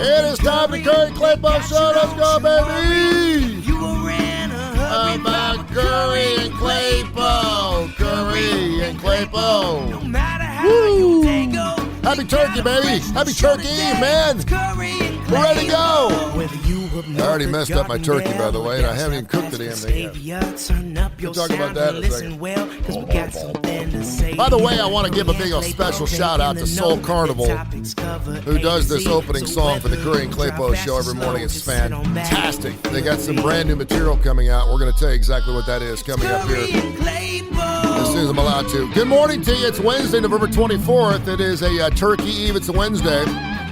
It is time for the Kurre and Klapow Show. Let's go, baby. About Kurre and Klapow. Kurre and Klapow. Woo. Happy turkey, baby. Happy turkey Eve, man. We're ready to go. I already messed up my turkey, by the way, and I haven't even cooked the damn thing yet. We'll talk about that in a second. By the way, I want to give a big special shout out to Soul Carnival, who does this opening song for the Kurre and Klapow Show every morning. It's fantastic. They got some brand new material coming out. We're going to tell you exactly what that is coming up here as soon as I'm allowed to. Good morning to you. It's Wednesday, November 24th. It is a Turkey Eve. It's a Wednesday.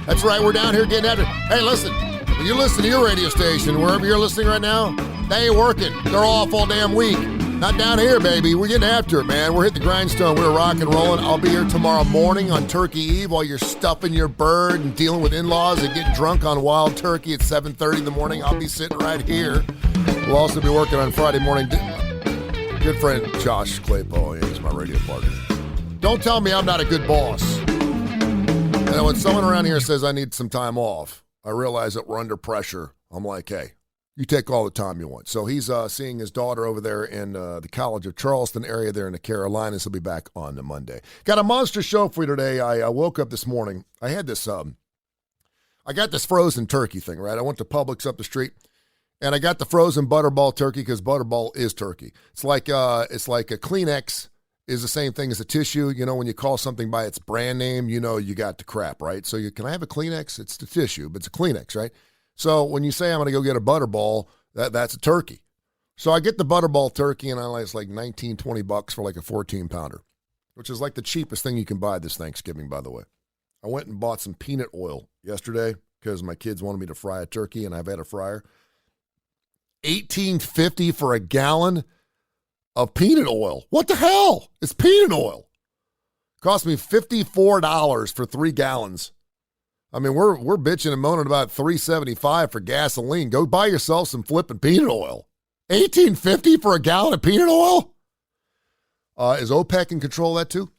That's right. We're down here getting at it. Hey, listen. When you listen to your radio station, wherever you're listening right now, they ain't working. They're off all damn week. Not down here, baby. We're getting after it, man. We're hitting the grindstone. We're rocking and rolling. I'll be here tomorrow morning on Turkey Eve while you're stuffing your bird and dealing with in-laws and getting drunk on wild turkey at 7:30 in the morning. I'll be sitting right here. We'll also be working on Friday morning. Good friend Josh Klapow, he's my radio partner. Don't tell me I'm not a good boss. And when someone around here says I need some time off, I realize that we're under pressure. I'm like, hey, you take all the time you want. So he's seeing his daughter over there in the College of Charleston area there in the Carolinas. He'll be back on the Monday. Got a monster show for you today. I woke up this morning. I had this, I got this frozen turkey thing, right? I went to Publix up the street, and I got the frozen Butterball turkey because Butterball is turkey. It's like a Kleenex is the same thing as a tissue. You know, when you call something by its brand name, you know you got the crap, right? So can I have a Kleenex? It's the tissue, but it's a Kleenex, right? So when you say I'm going to go get a Butterball, that's a turkey. So I get the Butterball turkey, and it's like $19, $20 for like a 14-pounder, which is like the cheapest thing you can buy this Thanksgiving, by the way. I went and bought some peanut oil yesterday because my kids wanted me to fry a turkey, and I've had a fryer. $18.50 for a gallon of peanut oil. What the hell? It's peanut oil. Cost me $54 for 3 gallons. I mean, we're bitching and moaning about $3.75 for gasoline. Go buy yourself some flipping peanut oil. $18.50 for a gallon of peanut oil? Is OPEC in control of that too?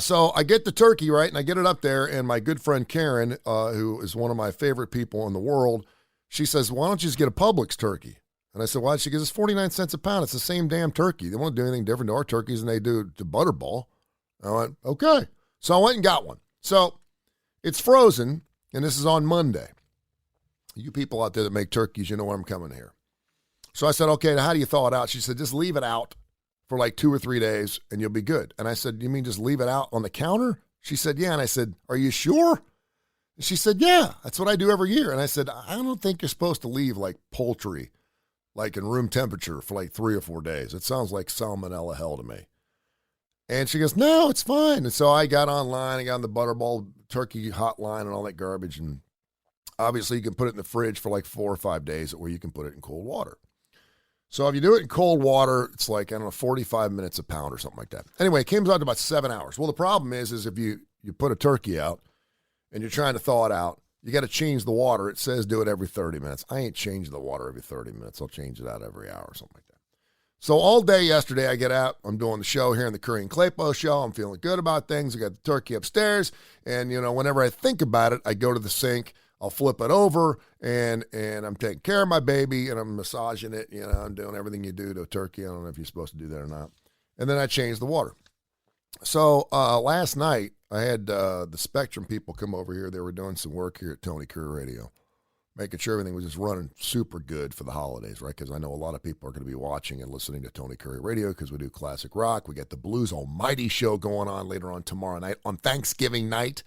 So I get the turkey, right, and I get it up there, and my good friend Karen, who is one of my favorite people in the world, she says, why don't you just get a Publix turkey? And I said, why? She goes, it's 49 cents a pound. It's the same damn turkey. They won't do anything different to our turkeys than they do to Butterball. I went, okay. So I went and got one. So it's frozen, and this is on Monday. You people out there that make turkeys, you know where I'm coming here. So I said, okay, now how do you thaw it out? She said, just leave it out for like 2 or 3 days, and you'll be good. And I said, you mean just leave it out on the counter? She said, yeah. And I said, are you sure? And she said, yeah, that's what I do every year. And I said, I don't think you're supposed to leave like poultry like in room temperature for like 3 or 4 days. It sounds like salmonella hell to me. And she goes, no, it's fine. And so I got online, I got on the Butterball turkey hotline and all that garbage. And obviously you can put it in the fridge for like 4 or 5 days where you can put it in cold water. So if you do it in cold water, it's like, I don't know, 45 minutes a pound or something like that. Anyway, it comes out to about 7 hours. Well, the problem is if you put a turkey out and you're trying to thaw it out, you got to change the water. It says do it every 30 minutes. I ain't changing the water every 30 minutes. I'll change it out every hour or something like that. So all day yesterday, I get out. I'm doing the show here in the Kurre and Klapow Show. I'm feeling good about things. I got the turkey upstairs. And, whenever I think about it, I go to the sink. I'll flip it over, and I'm taking care of my baby, and I'm massaging it. I'm doing everything you do to a turkey. I don't know if you're supposed to do that or not. And then I change the water. So last night, I had the Spectrum people come over here. They were doing some work here at Tony Kurre Radio, making sure everything was just running super good for the holidays, right? Because I know a lot of people are going to be watching and listening to Tony Kurre Radio because we do classic rock. We got the Blues Almighty show going on later on tomorrow night. On Thanksgiving night,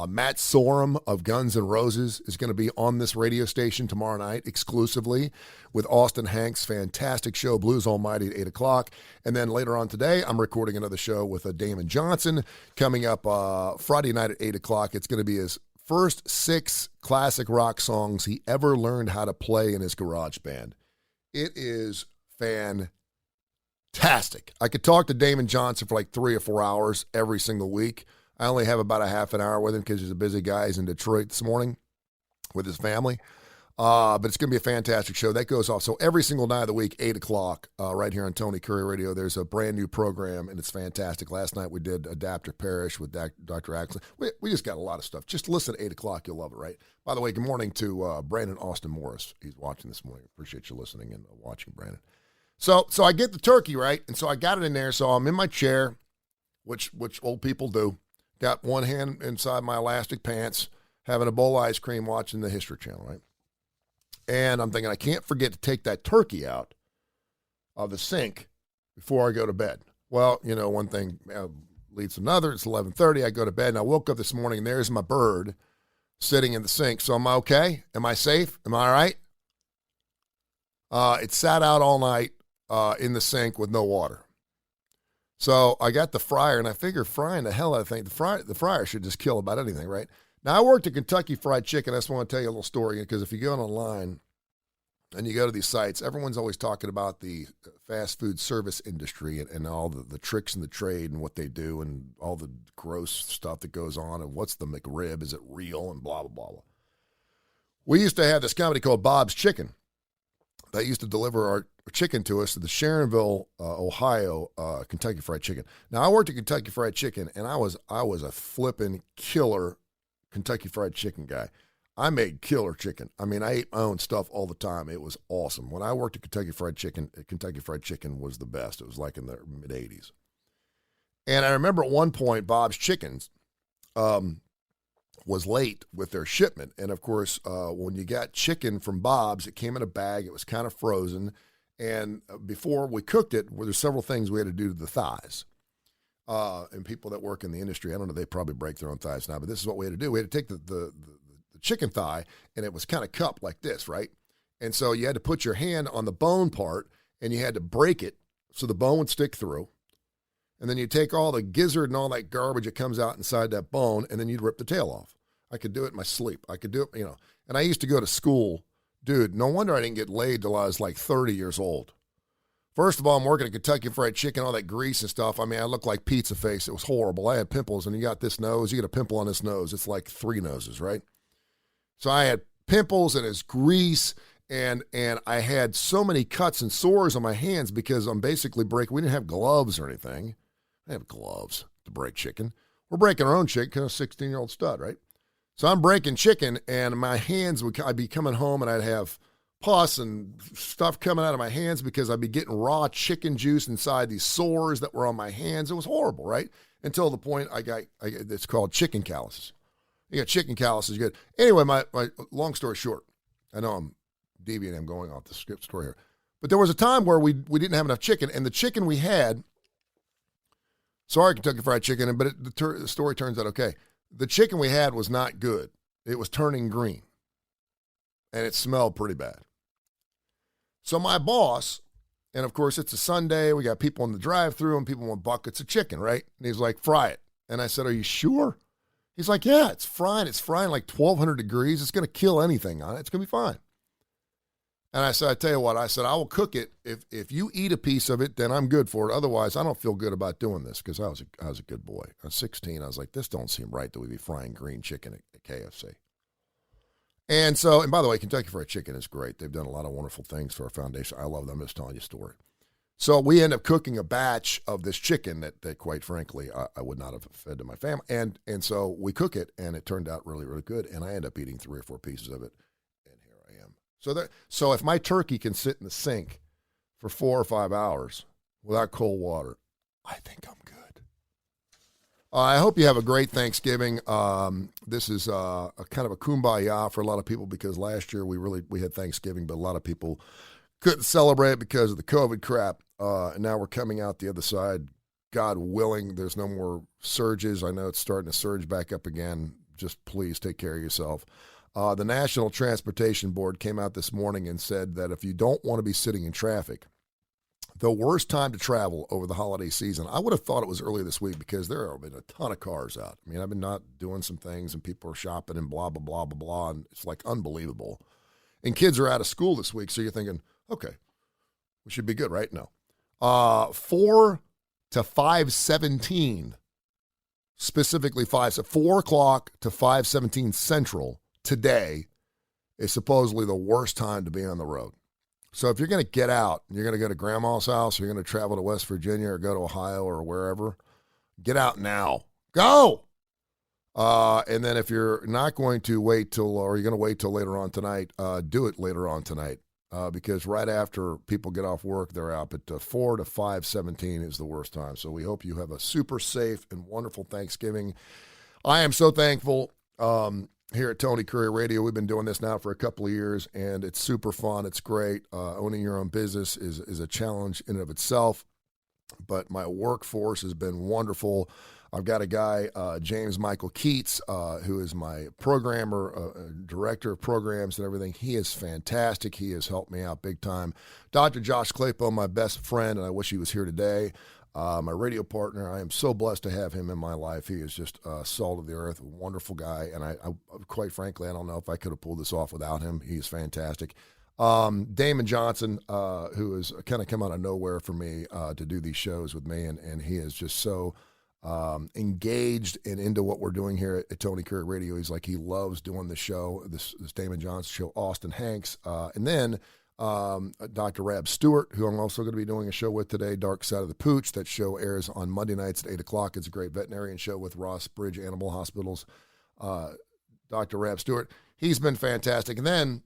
Matt Sorum of Guns N' Roses is going to be on this radio station tomorrow night exclusively with Austin Hanks' fantastic show, Blues Almighty at 8 o'clock. And then later on today, I'm recording another show with Damon Johnson coming up Friday night at 8 o'clock. It's going to be his first 6 classic rock songs he ever learned how to play in his garage band. It is fantastic. I could talk to Damon Johnson for like 3 or 4 hours every single week. I only have about a half an hour with him because he's a busy guy. He's in Detroit this morning with his family. But it's going to be a fantastic show. That goes off. So every single night of the week, 8 o'clock, right here on Tony Kurre Radio, there's a brand new program, and it's fantastic. Last night we did Adaptive Parish with Dr. Axel. We just got a lot of stuff. Just listen at 8 o'clock. You'll love it, right? By the way, good morning to Brandon Austin Morris. He's watching this morning. Appreciate you listening and watching, Brandon. So I get the turkey, right? And so I got it in there. So I'm in my chair, which old people do. Got one hand inside my elastic pants, having a bowl of ice cream, watching the History Channel, right? And I'm thinking, I can't forget to take that turkey out of the sink before I go to bed. Well, one thing leads to another. It's 11:30. I go to bed, and I woke up this morning, and there's my bird sitting in the sink. So am I okay? Am I safe? Am I all right? It sat out all night in the sink with no water. So I got the fryer, and I figured frying the hell out of things. The fryer should just kill about anything, right? Now, I worked at Kentucky Fried Chicken. I just want to tell you a little story, because if you go online and you go to these sites, everyone's always talking about the fast food service industry and all the tricks in the trade and what they do and all the gross stuff that goes on and what's the McRib, is it real, and blah, blah, blah, blah. We used to have this company called Bob's Chicken that used to deliver our chicken to us at the Sharonville, Ohio, Kentucky Fried Chicken. Now, I worked at Kentucky Fried Chicken, and I was a flipping killer Kentucky Fried Chicken guy. I made killer chicken. I mean, I ate my own stuff all the time. It was awesome. When I worked at Kentucky Fried Chicken was the best. It was like in the mid-'80s. And I remember at one point, Bob's Chickens was late with their shipment. And, of course, when you got chicken from Bob's, it came in a bag. It was kind of frozen. And before we cooked it, there's several things we had to do to the thighs. And people that work in the industry, I don't know, they probably break their own thighs now, but this is what we had to do. We had to take the chicken thigh, and it was kind of cupped like this, right? And so you had to put your hand on the bone part, and you had to break it so the bone would stick through. And then you take all the gizzard and all that garbage that comes out inside that bone, and then you'd rip the tail off. I could do it in my sleep. I could do it, And I used to go to school. Dude, no wonder I didn't get laid till I was like 30 years old. First of all, I'm working at Kentucky Fried Chicken, all that grease and stuff. I mean, I looked like pizza face. It was horrible. I had pimples, and you got this nose. You get a pimple on this nose. It's like 3 noses, right? So I had pimples, and it's grease, and I had so many cuts and sores on my hands because I'm basically breaking. We didn't have gloves or anything. I didn't have gloves to break chicken. We're breaking our own chicken because I'm a 16-year-old stud, right? So I'm breaking chicken, and my hands I'd be coming home, and I'd have pus and stuff coming out of my hands because I'd be getting raw chicken juice inside these sores that were on my hands. It was horrible, right? Until the point it's called chicken calluses. You got chicken calluses, good. Anyway, my long story short, I know I'm deviating, I'm going off the script story here, but there was a time where we didn't have enough chicken, and the chicken we had, sorry, Kentucky Fried Chicken, but the story turns out okay. The chicken we had was not good. It was turning green, and it smelled pretty bad. So my boss, and of course it's a Sunday, we got people in the drive-thru and people want buckets of chicken, right? And he's like, fry it. And I said, are you sure? He's like, yeah, it's frying. It's frying like 1,200 degrees. It's going to kill anything on it. It's going to be fine. And I said, I tell you what, I said, I will cook it. If you eat a piece of it, then I'm good for it. Otherwise, I don't feel good about doing this because I was a good boy. I was 16. I was like, this don't seem right that we be frying green chicken at KFC. And so, and by the way, Kentucky Fried Chicken is great. They've done a lot of wonderful things for our foundation. I love them. I'm just telling you a story. So we end up cooking a batch of this chicken that quite frankly, I would not have fed to my family. And so we cook it, and it turned out really, really good. And I end up eating 3 or 4 pieces of it, and here I am. So if my turkey can sit in the sink for 4 or 5 hours without cold water, I think I'm good. I hope you have a great Thanksgiving. This is a kind of a kumbaya for a lot of people because last year we had Thanksgiving, but a lot of people couldn't celebrate because of the COVID crap. And now we're coming out the other side. God willing, there's no more surges. I know it's starting to surge back up again. Just please take care of yourself. The National Transportation Board came out this morning and said that if you don't want to be sitting in traffic, the worst time to travel over the holiday season, I would have thought it was earlier this week because there have been a ton of cars out. I mean, I've been not doing some things and people are shopping and blah, blah, blah, blah, blah, and it's like unbelievable. And kids are out of school this week, so you're thinking, okay, we should be good, right? No. 4 to 5:17, specifically 4 o'clock to 5:17 Central today is supposedly the worst time to be on the road. So if you're going to get out, you're going to go to grandma's house, or you're going to travel to West Virginia or go to Ohio or wherever, get out now. Go! And then if you're not going to wait till, or you're going to wait till later on tonight, do it later on tonight. Because right after people get off work, they're out. But 4 to 5:17 is the worst time. So we hope you have a super safe and wonderful Thanksgiving. I am so thankful here at Tony Kurre Radio. We've been doing this now for a couple of years, and it's super fun. It's great. Owning your own business is a challenge in and of itself, but my workforce has been wonderful. I've got a guy, James Michael Keats, who is my programmer, director of programs and everything. He is fantastic. He has helped me out big time. Dr. Josh Klapow, my best friend, and I wish he was here today. My radio partner, I am so blessed to have him in my life. He is just salt of the earth, a wonderful guy, and I quite frankly, I don't know if I could have pulled this off without him. He is fantastic. Damon Johnson, who has kind of come out of nowhere for me to do these shows with me, and he is just so engaged and into what we're doing here at Tony Kurre Radio. He's like, he loves doing the show, this Damon Johnson show, Austin Hanks, and then Dr. Rab Stewart, who I'm also going to be doing a show with today, Dark Side of the Pooch. That show airs on Monday nights at 8 o'clock. It's a great veterinarian show with Ross Bridge Animal Hospitals. Dr. Rab Stewart, he's been fantastic. And then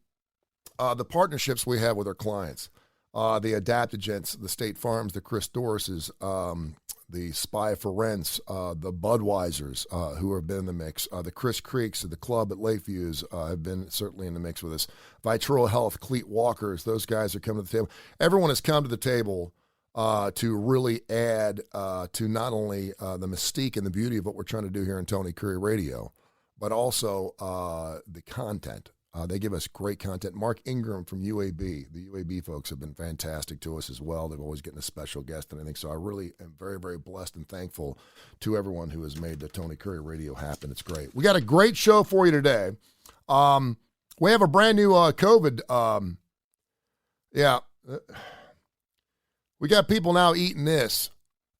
the partnerships we have with our clients, the Adaptogens, the State Farms, the Chris Dorrises, the Spy for Rents, the Budweisers, who have been in the mix, the Chris Creeks, the club at Lakeview's have been certainly in the mix with us. Vitro Health, Cleat Walkers, those guys are coming to the table. Everyone has come to the table to really add to not only the mystique and the beauty of what we're trying to do here in Tony Kurre Radio, but also the content. They give us great content. Mark Ingram from UAB. The UAB folks have been fantastic to us as well. They've always getting a special guest and everything. So I really am very, very blessed and thankful to everyone who has made the Tony Kurre Radio happen. It's great. We got a great show for you today. We have a brand new COVID. We got people now eating this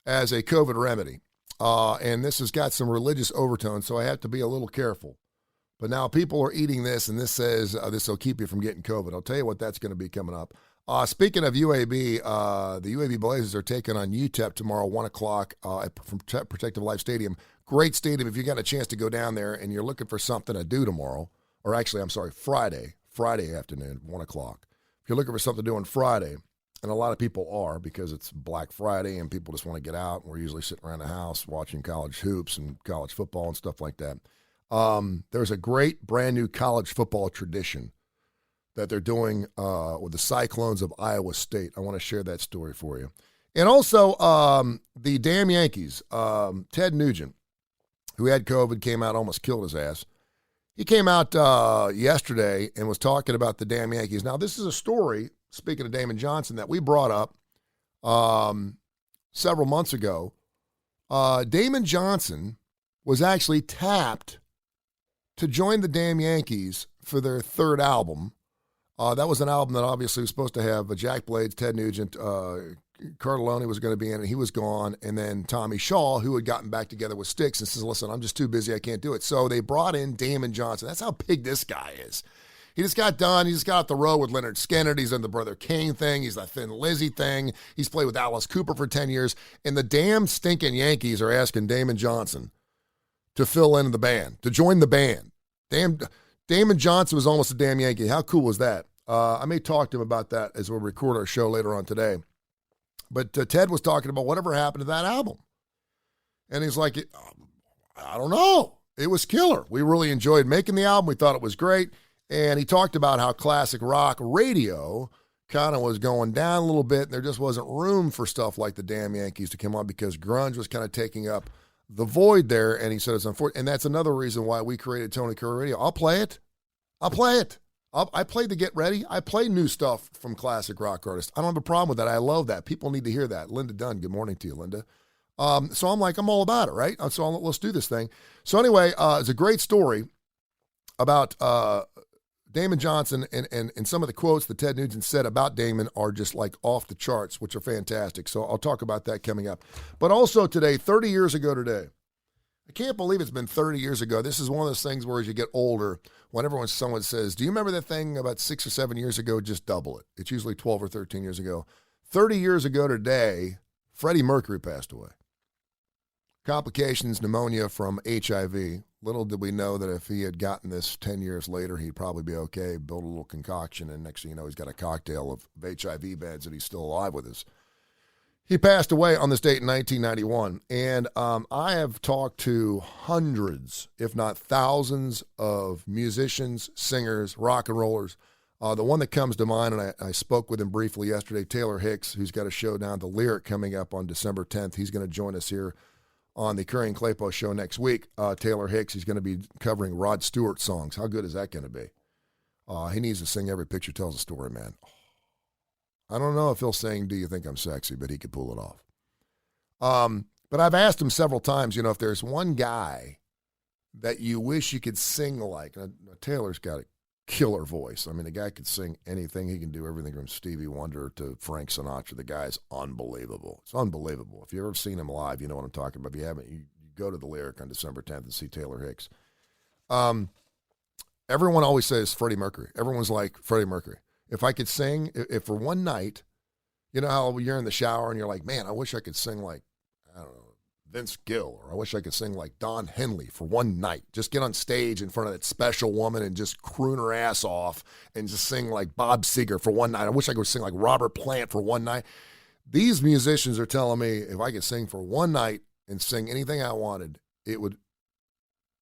as a COVID remedy. And this has got some religious overtones, so I have to be a little careful. But now people are eating this, and this says this will keep you from getting COVID. I'll tell you what that's going to be coming up. Speaking of UAB, the UAB Blazers are taking on UTEP tomorrow, 1 o'clock from Protective Life Stadium. Great stadium. If you got a chance to go down there and you're looking for something to do tomorrow, or actually, I'm sorry, Friday afternoon, 1 o'clock. If you're looking for something to do on Friday, and a lot of people are because it's Black Friday and people just want to get out, and we're usually sitting around the house watching college hoops and college football and stuff like that. There's a great brand new college football tradition that they're doing with the Cyclones of Iowa State. I want to share that story for you. And also the damn Yankees, Ted Nugent, who had COVID, came out, almost killed his ass. He came out yesterday and was talking about the damn Yankees. Now, this is a story, speaking of Damon Johnson, that we brought up several months ago. Damon Johnson was actually tapped to join the damn Yankees for their third album. That was an album that obviously was supposed to have Jack Blades, Ted Nugent, Cardelloni was going to be in it. He was gone. And then Tommy Shaw, who had gotten back together with Styx and says, listen, I'm just too busy. I can't do it. So they brought in Damon Johnson. That's how big this guy is. He just got done. He just got off the road with Leonard Skinner. He's in the Brother King thing. He's the Thin Lizzy thing. He's played with Alice Cooper for 10 years. And the damn stinking Yankees are asking Damon Johnson to fill in the band, to join the band. Damon Johnson was almost a damn Yankee. How cool was that? I may talk to him about that as we record our show later on today. But Ted was talking about whatever happened to that album. And he's like, I don't know. It was killer. We really enjoyed making the album. We thought it was great. And he talked about how classic rock radio kind of was going down a little bit. And there just wasn't room for stuff like the damn Yankees to come on because grunge was kind of taking up the void there, and he said it's unfortunate. And that's another reason why we created Tony Kurre Radio. I'll play it. I play the Get Ready. I play new stuff from classic rock artists. I don't have a problem with that. I love that. People need to hear that. Linda Dunn, good morning to you, Linda. So I'm like, I'm all about it, right? So let's do this thing. So anyway, it's a great story about Damon Johnson, and some of the quotes that Ted Nugent said about Damon are just like off the charts, which are fantastic. So I'll talk about that coming up. But also today, 30 years ago today, I can't believe it's been 30 years ago. This is one of those things where as you get older, whenever someone says, do you remember that thing about 6 or 7 years ago? Just double it. It's usually 12 or 13 years ago. 30 years ago today, Freddie Mercury passed away. Complications, pneumonia from HIV. Little did we know that if he had gotten this 10 years later, he'd probably be okay, build a little concoction, and next thing you know, he's got a cocktail of HIV beds and he's still alive with us. He passed away on this date in 1991, and I have talked to hundreds, if not thousands, of musicians, singers, rock and rollers. The one that comes to mind, and I spoke with him briefly yesterday, Taylor Hicks, who's got a show down at the Lyric coming up on December 10th. He's going to join us here on the Kurre and Klapow show next week. Taylor Hicks, he's going to be covering Rod Stewart songs. How good is that going to be? He needs to sing Every Picture Tells a Story, man. I don't know if he'll sing Do You Think I'm Sexy, but he could pull it off. But I've asked him several times, if there's one guy that you wish you could sing like. Now, Taylor's got a killer voice. I mean, the guy could sing anything. He can do everything from Stevie Wonder to Frank Sinatra. The guy's unbelievable. It's unbelievable. If you've ever seen him live, you know what I'm talking about. If you haven't, you go to the Lyric on December 10th and see Taylor Hicks. Everyone always says Freddie Mercury. Everyone's like Freddie Mercury. If I could sing, if for one night, you know how you're in the shower and you're like, man, I wish I could sing like, I don't know, Vince Gill, or I wish I could sing like Don Henley for one night. Just get on stage in front of that special woman and just croon her ass off and just sing like Bob Seger for one night. I wish I could sing like Robert Plant for one night. These musicians are telling me if I could sing for one night and sing anything I wanted, it would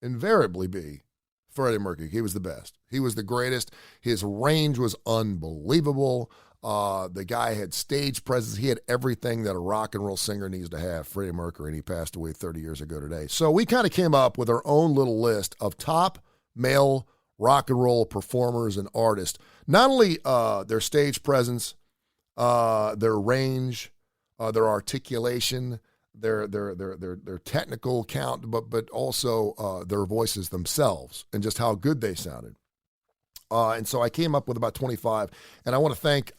invariably be Freddie Mercury. He was the best. He was the greatest. His range was unbelievable. The guy had stage presence. He had everything that a rock and roll singer needs to have, Freddie Mercury, and he passed away 30 years ago today. So we kind of came up with our own little list of top male rock and roll performers and artists. Not only their stage presence, their range, their articulation, their technical count, but also their voices themselves and just how good they sounded. And so I came up with about 25, and I want to thank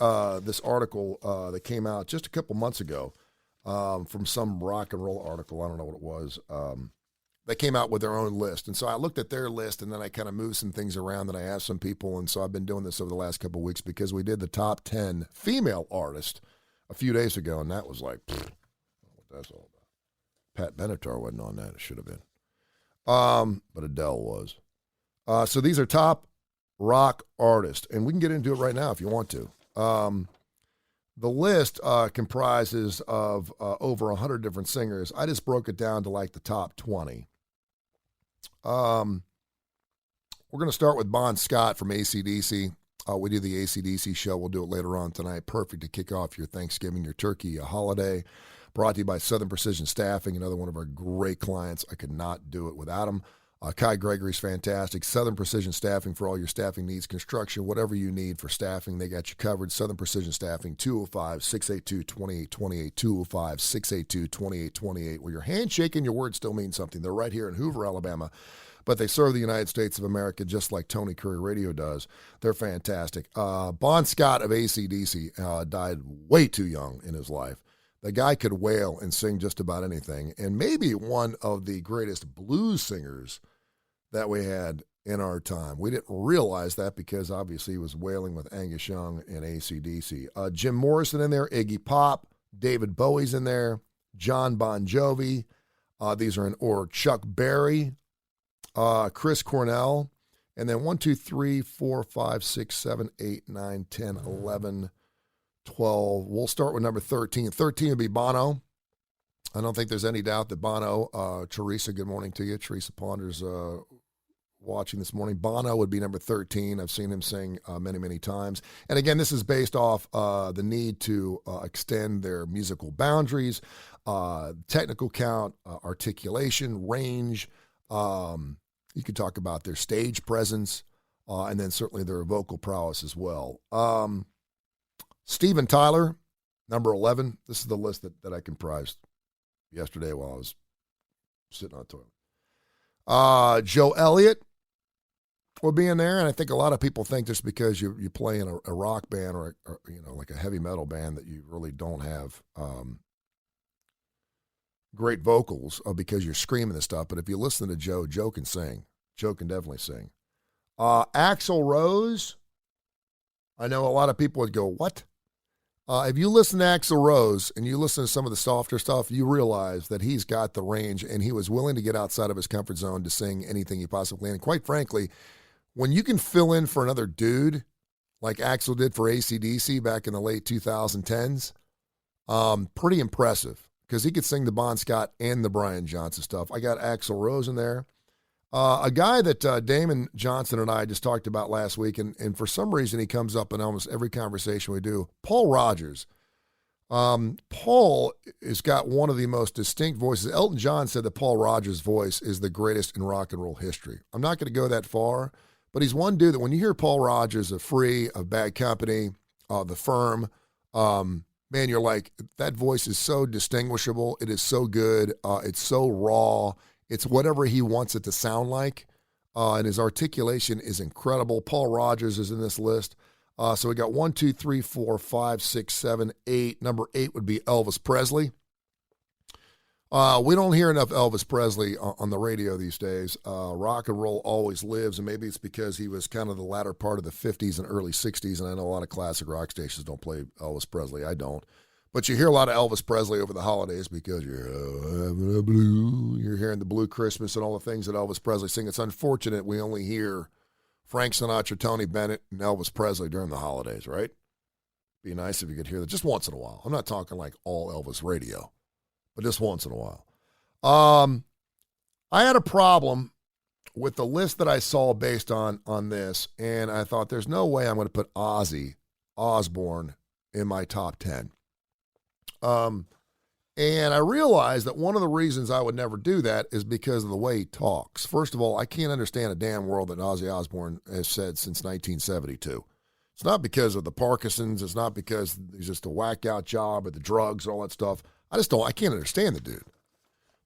this article that came out just a couple months ago from some rock and roll article. I don't know what it was. They came out with their own list. And so I looked at their list, and then I kind of moved some things around that I asked some people. And so I've been doing this over the last couple of weeks because we did the top 10 female artists a few days ago, and that was like, I don't know what that's all about. Pat Benatar wasn't on that. It should have been. But Adele was. So these are top rock artists, and we can get into it right now if you want to. The list comprises of over 100 different singers. I just broke it down to like the top 20. We're going to start with Bon Scott from AC/DC. We do the AC/DC show. We'll do it later on tonight. Perfect to kick off your Thanksgiving, your turkey holiday. Brought to you by Southern Precision Staffing, another one of our great clients. I could not do it without them. Kai Gregory's fantastic. Southern Precision Staffing for all your staffing needs, construction, whatever you need for staffing, they got you covered. Southern Precision Staffing, 205-682-2828, 205-682-2828. Where your handshake and your words still mean something. They're right here in Hoover, Alabama, but they serve the United States of America just like Tony Curry Radio does. They're fantastic. Bon Scott of AC/DC died way too young in his life. The guy could wail and sing just about anything, and maybe one of the greatest blues singers that we had in our time. We didn't realize that because obviously he was wailing with Angus Young and AC/DC. Jim Morrison in there, Iggy Pop, David Bowie's in there, John Bon Jovi. These are in order. Chuck Berry, Chris Cornell, and then 1, 2, 3, 4, 5, 6, 7, 8, 9, 10, 11, 12. We'll start with number 13. 13 would be Bono. I don't think there's any doubt that Bono, Teresa, good morning to you. Teresa Ponder's watching this morning. Bono would be number 13. I've seen him sing many, many times. And again, this is based off the need to extend their musical boundaries, technical count, articulation, range. You could talk about their stage presence, and then certainly their vocal prowess as well. Steven Tyler, number 11. This is the list that I comprised yesterday while I was sitting on the toilet. Joe Elliott will be in there, and I think a lot of people think just because you play in a rock band or like a heavy metal band that you really don't have great vocals because you're screaming this stuff. But if you listen to Joe, Joe can sing. Joe can definitely sing. Axl Rose, I know a lot of people would go, what? If you listen to Axl Rose and you listen to some of the softer stuff, you realize that he's got the range and he was willing to get outside of his comfort zone to sing anything he possibly can. And quite frankly, when you can fill in for another dude like Axl did for AC/DC back in the late 2010s, pretty impressive because he could sing the Bon Scott and the Brian Johnson stuff. I got Axl Rose in there. A guy that Damon Johnson and I just talked about last week, and for some reason he comes up in almost every conversation we do, Paul Rodgers. Paul has got one of the most distinct voices. Elton John said that Paul Rodgers' voice is the greatest in rock and roll history. I'm not going to go that far, but he's one dude that when you hear Paul Rodgers of Free, of Bad Company, The Firm, man, you're like, that voice is so distinguishable. It is so good. It's so raw. It's whatever he wants it to sound like, and his articulation is incredible. Paul Rodgers is in this list. So we got 1, 2, 3, 4, 5, 6, 7, 8. Number 8 would be Elvis Presley. We don't hear enough Elvis Presley on the radio these days. Rock and roll always lives, and maybe it's because he was kind of the latter part of the 50s and early 60s, and I know a lot of classic rock stations don't play Elvis Presley. I don't. But you hear a lot of Elvis Presley over the holidays because you're having a blue. You're hearing the Blue Christmas and all the things that Elvis Presley sing. It's unfortunate we only hear Frank Sinatra, Tony Bennett, and Elvis Presley during the holidays, right? Be nice if you could hear that just once in a while. I'm not talking like all Elvis radio, but just once in a while. I had a problem with the list that I saw based on this, and I thought there's no way I'm going to put Ozzy Osbourne in my top 10. And I realized that one of the reasons I would never do that is because of the way he talks. First of all, I can't understand a damn word that Ozzy Osbourne has said since 1972. It's not because of the Parkinson's. It's not because he's just a whack out job or the drugs or all that stuff. I can't understand the dude.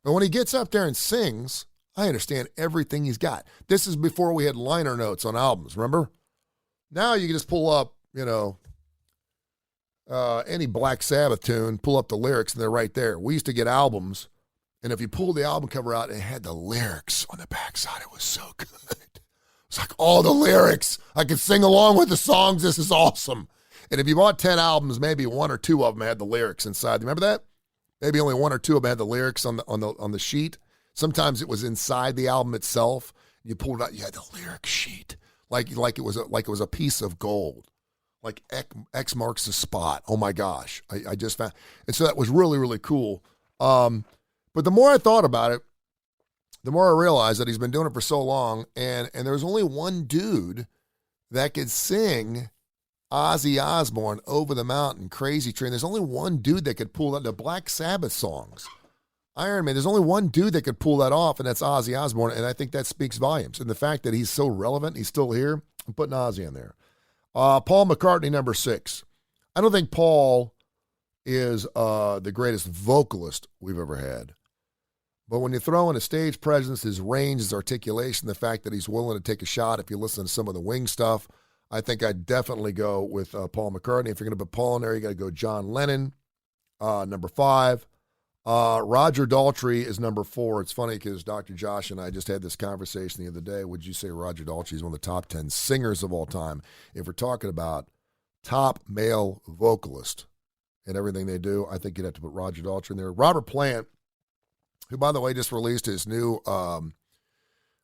But when he gets up there and sings, I understand everything he's got. This is before we had liner notes on albums, remember? Now you can just pull up, any Black Sabbath tune, pull up the lyrics, and they're right there. We used to get albums, and if you pulled the album cover out, it had the lyrics on the backside. It was so good. It's like all the lyrics. I could sing along with the songs. This is awesome. And if you bought 10 albums, maybe 1 or 2 of them had the lyrics inside. Remember that? Maybe only 1 or 2 of them had the lyrics on the sheet. Sometimes it was inside the album itself. You pulled it out, you had the lyric sheet, like it was a piece of gold. Like X marks the spot. Oh my gosh. I just found, and so that was really, really cool. But the more I thought about it, the more I realized that he's been doing it for so long, and there's only one dude that could sing Ozzy Osbourne, Over the Mountain, Crazy Train. There's only one dude that could pull that, the Black Sabbath songs. Iron Man, there's only one dude that could pull that off, and that's Ozzy Osbourne, and I think that speaks volumes. And the fact that he's so relevant, he's still here, I'm putting Ozzy in there. Paul McCartney, number 6. I don't think Paul is the greatest vocalist we've ever had. But when you throw in his stage presence, his range, his articulation, the fact that he's willing to take a shot, if you listen to some of the Wing stuff, I think I'd definitely go with Paul McCartney. If you're going to put Paul in there, you got to go John Lennon, number 5. Roger Daltrey is number 4. It's funny because Dr. Josh and I just had this conversation the other day. Would you say Roger Daltrey is one of the top 10 singers of all time? If we're talking about top male vocalist and everything they do, I think you'd have to put Roger Daltrey in there. Robert Plant, who, by the way, just released his new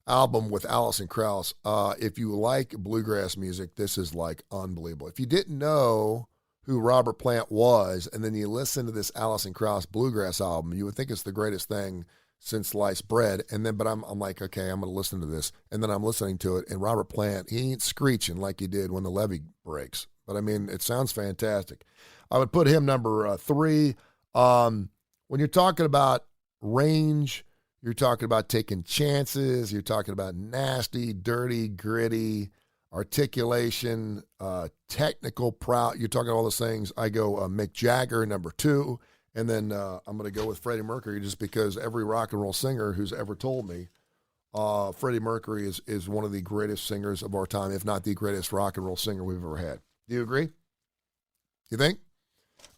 album with Alison Krauss. If you like bluegrass music, this is like unbelievable. If you didn't know who Robert Plant was, and then you listen to this Alison Krauss bluegrass album, you would think it's the greatest thing since sliced bread. And then, but I'm like, okay, I'm going to listen to this. And then I'm listening to it, and Robert Plant, he ain't screeching like he did when the levee breaks. But I mean, it sounds fantastic. I would put him number 3. When you're talking about range, you're talking about taking chances, you're talking about nasty, dirty, gritty, articulation, technical prowess. You're talking all those things. I go Mick Jagger, number 2. And then I'm going to go with Freddie Mercury just because every rock and roll singer who's ever told me Freddie Mercury is one of the greatest singers of our time, if not the greatest rock and roll singer we've ever had. Do you agree? You think?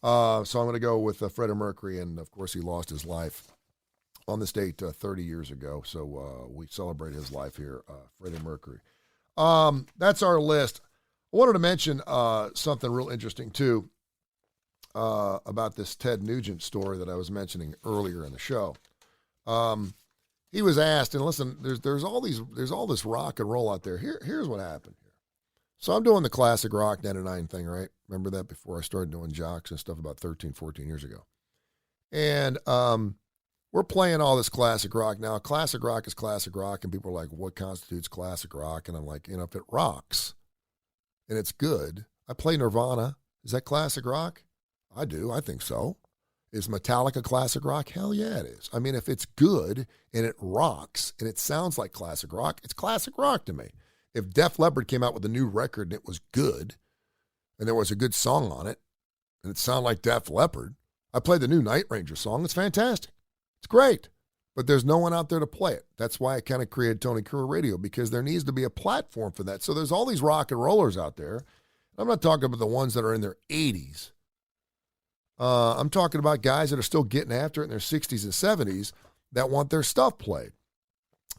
So I'm going to go with Freddie Mercury, and of course he lost his life on this date 30 years ago. So we celebrate his life here, Freddie Mercury. That's our list. I wanted to mention something real interesting, too, about this Ted Nugent story that I was mentioning earlier in the show. He was asked, and listen, there's all this rock and roll out there. Here's what happened here. So I'm doing the classic rock 99 thing, right? Remember that before I started doing jocks and stuff about 13, 14 years ago. And we're playing all this classic rock. Now, classic rock is classic rock, and people are like, what constitutes classic rock? And I'm like, if it rocks and it's good, I play Nirvana. Is that classic rock? I do. I think so. Is Metallica classic rock? Hell yeah, it is. I mean, if it's good and it rocks and it sounds like classic rock, it's classic rock to me. If Def Leppard came out with a new record and it was good and there was a good song on it and it sounded like Def Leppard, I played the new Night Ranger song. It's fantastic. It's great. But there's no one out there to play it. That's why I kind of created Tony Kurre Radio, because there needs to be a platform for that. So there's all these rock and rollers out there. I'm not talking about the ones that are in their 80s. I'm talking about guys that are still getting after it in their 60s and 70s that want their stuff played.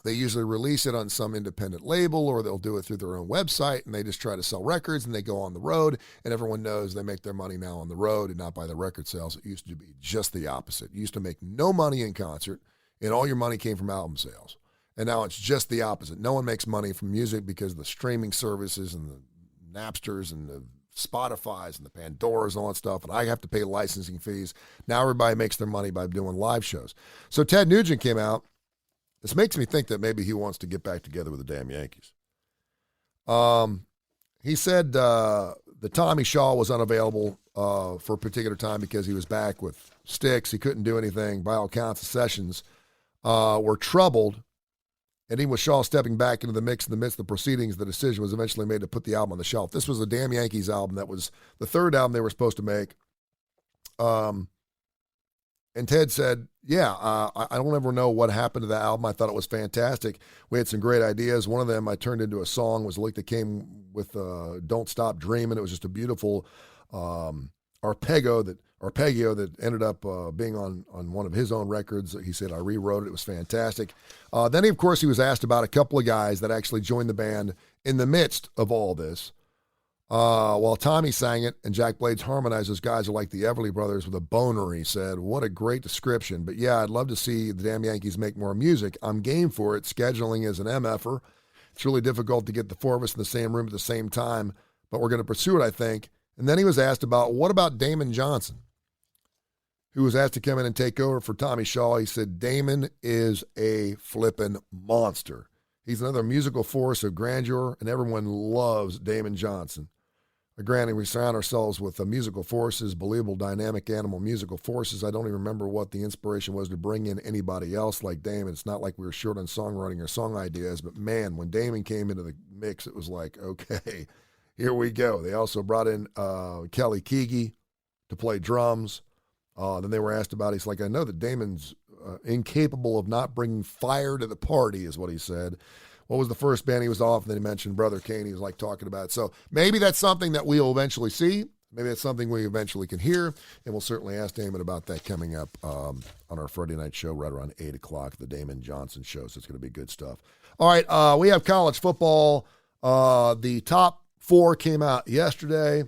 They usually release it on some independent label, or they'll do it through their own website, and they just try to sell records, and they go on the road, and everyone knows they make their money now on the road and not by the record sales. It used to be just the opposite. You used to make no money in concert, and all your money came from album sales. And now it's just the opposite. No one makes money from music because of the streaming services and the Napsters and the Spotify's and the Pandoras and all that stuff, and I have to pay licensing fees. Now everybody makes their money by doing live shows. So Ted Nugent came out. This makes me think that maybe he wants to get back together with the damn Yankees. He said the Tommy Shaw was unavailable for a particular time because he was back with Styx. He couldn't do anything. By all accounts, the sessions were troubled. And even with Shaw stepping back into the mix in the midst of the proceedings, the decision was eventually made to put the album on the shelf. This was the damn Yankees album. That was the third album they were supposed to make. And Ted said, I don't ever know what happened to the album. I thought it was fantastic. We had some great ideas. One of them I turned into a song, was a lick that came with Don't Stop Dreamin'. It was just a beautiful arpeggio that ended up being on one of his own records. He said, I rewrote it. It was fantastic. Then, of course, he was asked about a couple of guys that actually joined the band in the midst of all this. While Tommy sang it and Jack Blades harmonized, those guys are like the Everly Brothers with a boner, he said. What a great description. But yeah, I'd love to see the damn Yankees make more music. I'm game for it. Scheduling is an MFer. It's really difficult to get the four of us in the same room at the same time, but we're going to pursue it, I think. And then he was asked about, what about Damon Johnson, who was asked to come in and take over for Tommy Shaw. He said, Damon is a flippin' monster. He's another musical force of grandeur, and everyone loves Damon Johnson. Granted, we surround ourselves with musical forces, believable, dynamic animal musical forces. I don't even remember what the inspiration was to bring in anybody else like Damon. It's not like we were short on songwriting or song ideas, but man, when Damon came into the mix, it was like, okay, here we go. They also brought in Kelly Keagy to play drums. Then they were asked about, he's like, I know that Damon's incapable of not bringing fire to the party, is what he said. What was the first band he was off? And then he mentioned Brother Kane. He was like talking about it. So maybe that's something that we'll eventually see. Maybe that's something we eventually can hear. And we'll certainly ask Damon about that coming up on our Friday night show right around 8 o'clock, the Damon Johnson show. So it's going to be good stuff. All right, we have college football. The top 4 came out yesterday.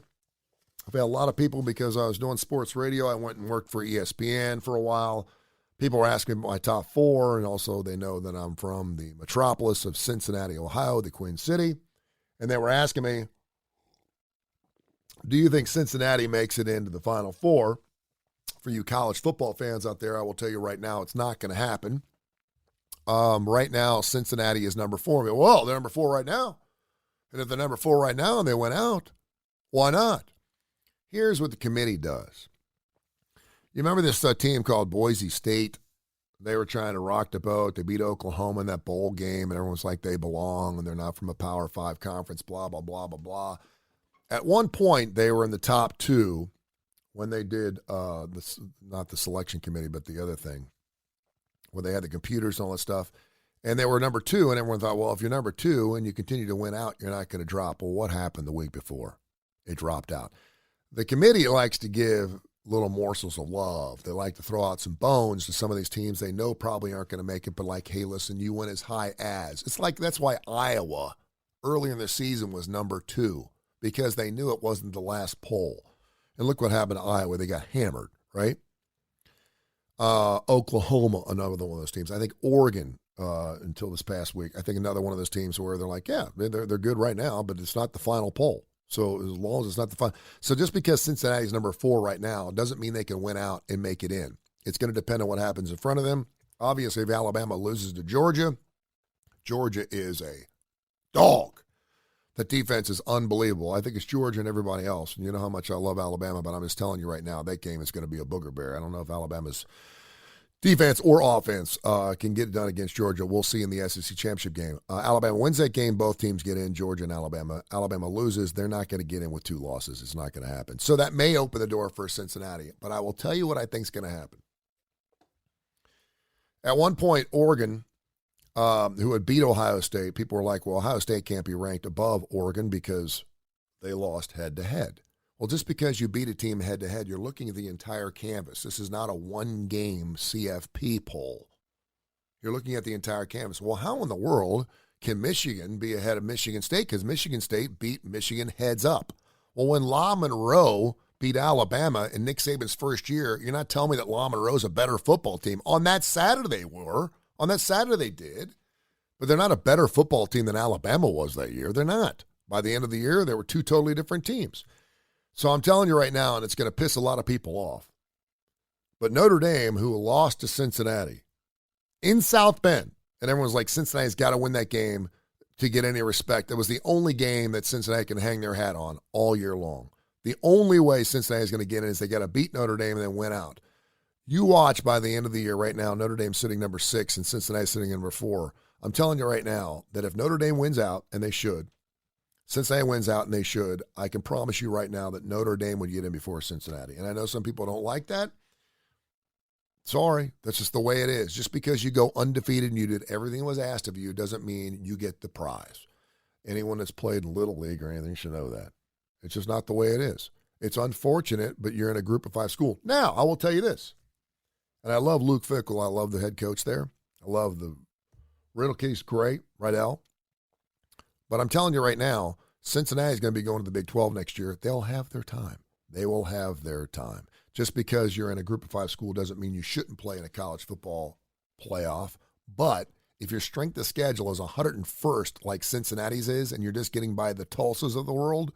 I've had a lot of people, because I was doing sports radio. I went and worked for ESPN for a while. People were asking me about my top 4, and also they know that I'm from the metropolis of Cincinnati, Ohio, the Queen City. And they were asking me, do you think Cincinnati makes it into the Final Four? For you college football fans out there, I will tell you right now, it's not going to happen. Right now, Cincinnati is number 4. I mean, well, they're number 4 right now. And if they're number 4 right now and they went out, why not? Here's what the committee does. You remember this team called Boise State? They were trying to rock the boat. They beat Oklahoma in that bowl game, and everyone's like, they belong, and they're not from a Power 5 conference, blah, blah, blah, blah, blah. At one point, they were in the top 2 when they did, not the selection committee, but the other thing, where they had the computers and all that stuff. And they were number 2, and everyone thought, well, if you're number 2 and you continue to win out, you're not going to drop. Well, what happened the week before? It dropped out. The committee likes to give little morsels of love. They like to throw out some bones to some of these teams they know probably aren't going to make it, but like, hey, listen, you went as high as. It's like that's why Iowa earlier in the season was number 2, because they knew it wasn't the last poll. And look what happened to Iowa. They got hammered, right? Oklahoma, another one of those teams. I think Oregon, until this past week, I think another one of those teams where they're like, yeah, they're good right now, but it's not the final poll. So as long as it's not the final. So just because Cincinnati's number 4 right now doesn't mean they can win out and make it in. It's going to depend on what happens in front of them. Obviously, if Alabama loses to Georgia, Georgia is a dog. The defense is unbelievable. I think it's Georgia and everybody else. And you know how much I love Alabama, but I'm just telling you right now, that game is going to be a booger bear. I don't know if Alabama's defense or offense can get it done against Georgia. We'll see in the SEC championship game. Alabama wins that game. Both teams get in, Georgia and Alabama. Alabama loses. They're not going to get in with 2 losses. It's not going to happen. So that may open the door for Cincinnati. But I will tell you what I think is going to happen. At one point, Oregon, who had beat Ohio State, people were like, well, Ohio State can't be ranked above Oregon because they lost head-to-head. Well, just because you beat a team head-to-head, you're looking at the entire canvas. This is not a one-game CFP poll. You're looking at the entire canvas. Well, how in the world can Michigan be ahead of Michigan State? Because Michigan State beat Michigan heads up. Well, when La Monroe beat Alabama in Nick Saban's first year, you're not telling me that La Monroe's a better football team. On that Saturday they were. On that Saturday they did. But they're not a better football team than Alabama was that year. They're not. By the end of the year, they were 2 totally different teams. So I'm telling you right now, and it's going to piss a lot of people off, but Notre Dame, who lost to Cincinnati in South Bend, and everyone's like, Cincinnati's got to win that game to get any respect. That was the only game that Cincinnati can hang their hat on all year long. The only way Cincinnati's going to get in is they got to beat Notre Dame and then win out. You watch by the end of the year right now, Notre Dame sitting number 6 and Cincinnati sitting number 4. I'm telling you right now that if Notre Dame wins out, and they should, Cincinnati wins out, and they should, I can promise you right now that Notre Dame would get in before Cincinnati. And I know some people don't like that. Sorry, that's just the way it is. Just because you go undefeated and you did everything that was asked of you doesn't mean you get the prize. Anyone that's played in Little League or anything should know that. It's just not the way it is. It's unfortunate, but you're in a group of 5 school. Now, I will tell you this, and I love Luke Fickell. I love the head coach there. I love the Riddle Kid's great, Rydell. But I'm telling you right now, Cincinnati is going to be going to the Big 12 next year. They'll have their time. They will have their time. Just because you're in a group of 5 school doesn't mean you shouldn't play in a college football playoff. But if your strength of schedule is 101st like Cincinnati's is, and you're just getting by the Tulsas of the world,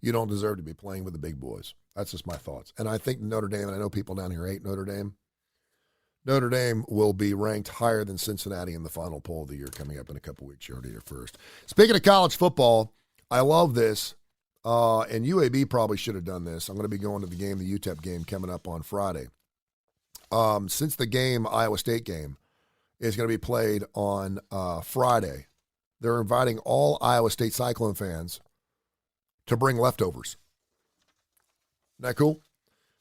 you don't deserve to be playing with the big boys. That's just my thoughts. And I think Notre Dame, and I know people down here hate Notre Dame, Notre Dame will be ranked higher than Cincinnati in the final poll of the year coming up in a couple weeks. You heard it here first. Speaking of college football, I love this, and UAB probably should have done this. I'm going to be going to the game, the UTEP game, coming up on Friday. Since the game, Iowa State game, is going to be played on Friday, they're inviting all Iowa State Cyclone fans to bring leftovers. Isn't that cool?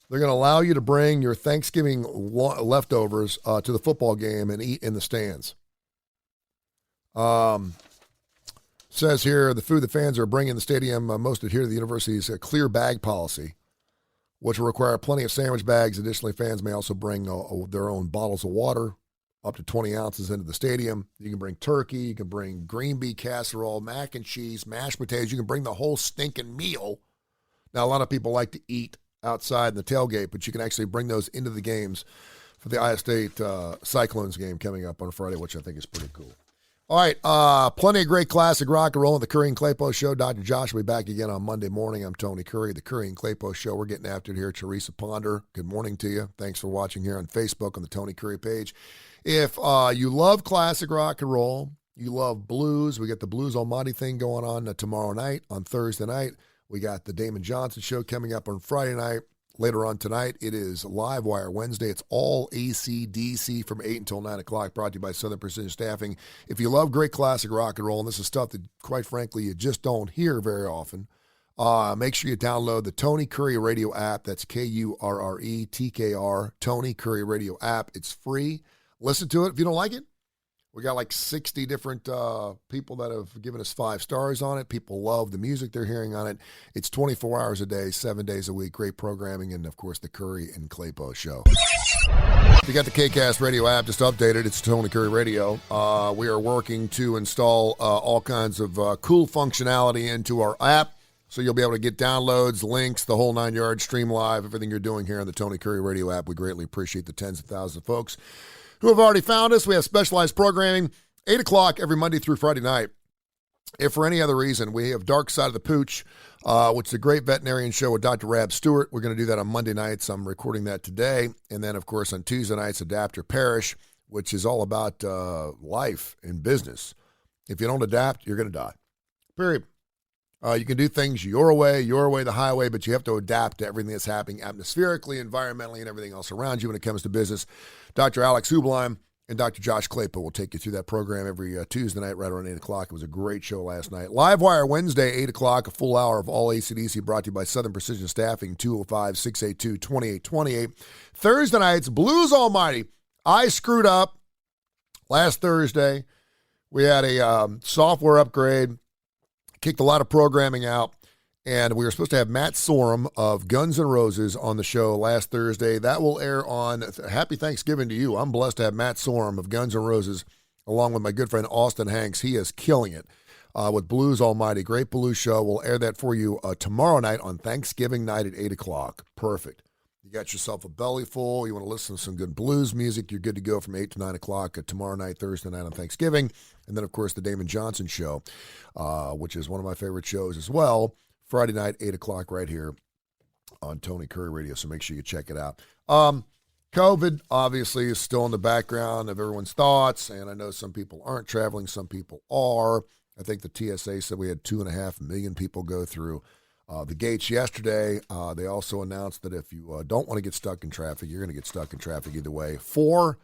They're going to allow you to bring your Thanksgiving leftovers to the football game and eat in the stands. Says here, the food the fans are bringing in the stadium most adhere to the university's clear bag policy, which will require plenty of sandwich bags. Additionally, fans may also bring their own bottles of water, up to 20 ounces into the stadium. You can bring turkey. You can bring green bean casserole, mac and cheese, mashed potatoes. You can bring the whole stinking meal. Now, a lot of people like to eat outside in the tailgate, but you can actually bring those into the games for the Iowa State Cyclones game coming up on Friday, which I think is pretty cool. All right, plenty of great classic rock and roll on the Kurre and Klapow Show. Dr. Josh will be back again on Monday morning. I'm Tony Kurre, the Kurre and Klapow Show. We're getting after it here. Teresa Ponder, good morning to you. Thanks for watching here on Facebook on the Tony Kurre page. If you love classic rock and roll, you love blues, we got the Blues Almighty thing going on tomorrow night, on Thursday night. We got the Damon Johnson show coming up on Friday night. Later on tonight, it is Live Wire Wednesday. It's all AC/DC from 8 until 9 o'clock, brought to you by Southern Precision Staffing. If you love great classic rock and roll, and this is stuff that, quite frankly, you just don't hear very often, make sure you download the Tony Kurre Radio app. That's KURRETKR, Tony Kurre Radio app. It's free. Listen to it. If you don't like it, We got like 60 different people that have given us 5 stars on it. People love the music they're hearing on it. It's 24 hours a day, 7 days a week. Great programming, and, of course, the Kurre and Klapow show. If you got the KCast radio app, just updated. It's Tony Kurre Radio. We are working to install all kinds of cool functionality into our app, so you'll be able to get downloads, links, the whole 9 yards, stream live, everything you're doing here on the Tony Kurre Radio app. We greatly appreciate the tens of thousands of folks who have already found us. We have specialized programming, 8 o'clock every Monday through Friday night. If for any other reason, we have Dark Side of the Pooch, which is a great veterinarian show with Dr. Rab Stewart. We're going to do that on Monday nights. I'm recording that today. And then, of course, on Tuesday nights, Adapt or Perish, which is all about life and business. If you don't adapt, you're going to die. Period. You can do things your way, the highway, but you have to adapt to everything that's happening atmospherically, environmentally, and everything else around you when it comes to business. Dr. Alex Hublein and Dr. Josh Klapow will take you through that program every Tuesday night right around 8 o'clock. It was a great show last night. Livewire Wednesday, 8 o'clock, a full hour of all AC/DC brought to you by Southern Precision Staffing, 205-682-2828. Thursday nights, Blues Almighty. I screwed up last Thursday. We had a software upgrade. Kicked a lot of programming out, and we were supposed to have Matt Sorum of Guns N' Roses on the show last Thursday. That will air on Happy Thanksgiving to you. I'm blessed to have Matt Sorum of Guns N' Roses along with my good friend Austin Hanks. He is killing it with Blues Almighty. Great blues show. We'll air that for you tomorrow night on Thanksgiving night at 8 o'clock. Perfect. You got yourself a belly full. You want to listen to some good blues music. You're good to go from 8 to 9 o'clock tomorrow night, Thursday night on Thanksgiving. And then, of course, the Damon Johnson show, which is one of my favorite shows as well. Friday night, 8 o'clock right here on Tony Kurre Radio. So make sure you check it out. COVID, obviously, is still in the background of everyone's thoughts. And I know some people aren't traveling. Some people are. I think the TSA said we had 2.5 million people go through the gates yesterday. They also announced that if you don't want to get stuck in traffic, you're going to get stuck in traffic either way. 4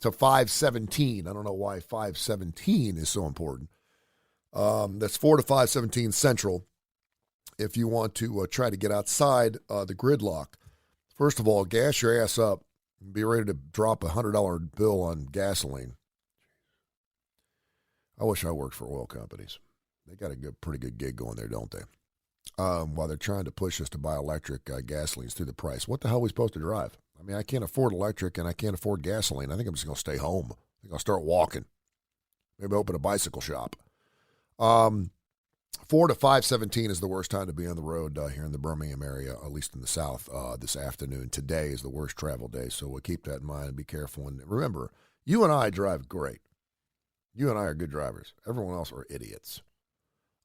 to 517. I don't know why 517 is so important. That's 4 to 517 Central. If you want to try to get outside the gridlock, first of all, gas your ass up and be ready to drop a $100 bill on gasoline. I wish I worked for oil companies. They got a pretty good gig going there, don't they? While they're trying to push us to buy electric gasolines through the price. What the hell are we supposed to drive? I mean, I can't afford electric and I can't afford gasoline. I think I'm just going to stay home. I think I'll start walking. Maybe open a bicycle shop. 4 to 517 is the worst time to be on the road here in the Birmingham area, at least in the South, this afternoon. Today is the worst travel day, so we'll keep that in mind and be careful. And remember, you and I drive great. You and I are good drivers. Everyone else are idiots.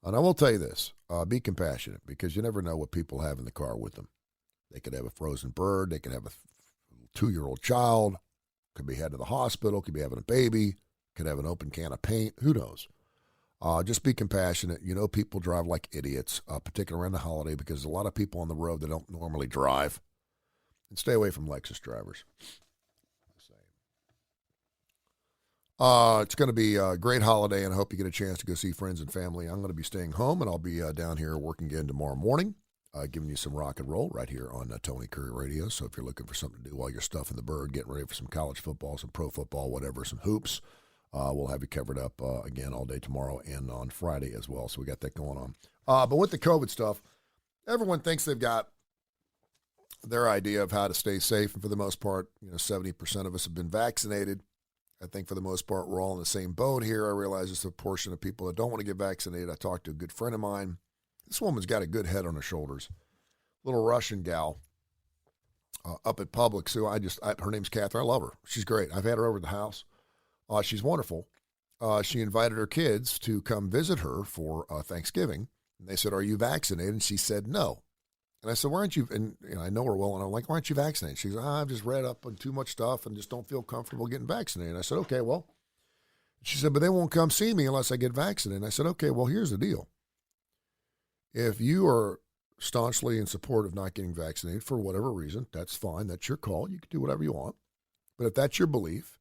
And I will tell you this, be compassionate, because you never know what people have in the car with them. They could have a frozen bird. They could have a 2-year-old child. Could be headed to the hospital. Could be having a baby. Could have an open can of paint. Who knows? Just be compassionate. You know, people drive like idiots, particularly around the holiday, because there's a lot of people on the road that don't normally drive. And stay away from Lexus drivers. It's going to be a great holiday, and I hope you get a chance to go see friends and family. I'm going to be staying home, and I'll be down here working again tomorrow morning, giving you some rock and roll right here on Tony Kurre Radio. So if you're looking for something to do while you're stuffing the bird, getting ready for some college football, some pro football, whatever, some hoops, we'll have you covered up again all day tomorrow and on Friday as well. So we got that going on. But with the COVID stuff, everyone thinks they've got their idea of how to stay safe, and for the most part, 70% of us have been vaccinated. I think for the most part, we're all in the same boat here. I realize there's a portion of people that don't want to get vaccinated. I talked to a good friend of mine. This woman's got a good head on her shoulders. Little Russian gal up at Publix. So her name's Catherine. I love her. She's great. I've had her over at the house. She's wonderful. She invited her kids to come visit her for Thanksgiving. And they said, "Are you vaccinated?" And she said, "No." And I said, "Why aren't you?" And I know her well, and I'm like, "Why aren't you vaccinated?" She said, "I've just read up on too much stuff and just don't feel comfortable getting vaccinated." And I said, "Okay, well." She said, "But they won't come see me unless I get vaccinated." And I said, "Okay, well, here's the deal. If you are staunchly in support of not getting vaccinated for whatever reason, that's fine. That's your call. You can do whatever you want. But if that's your belief,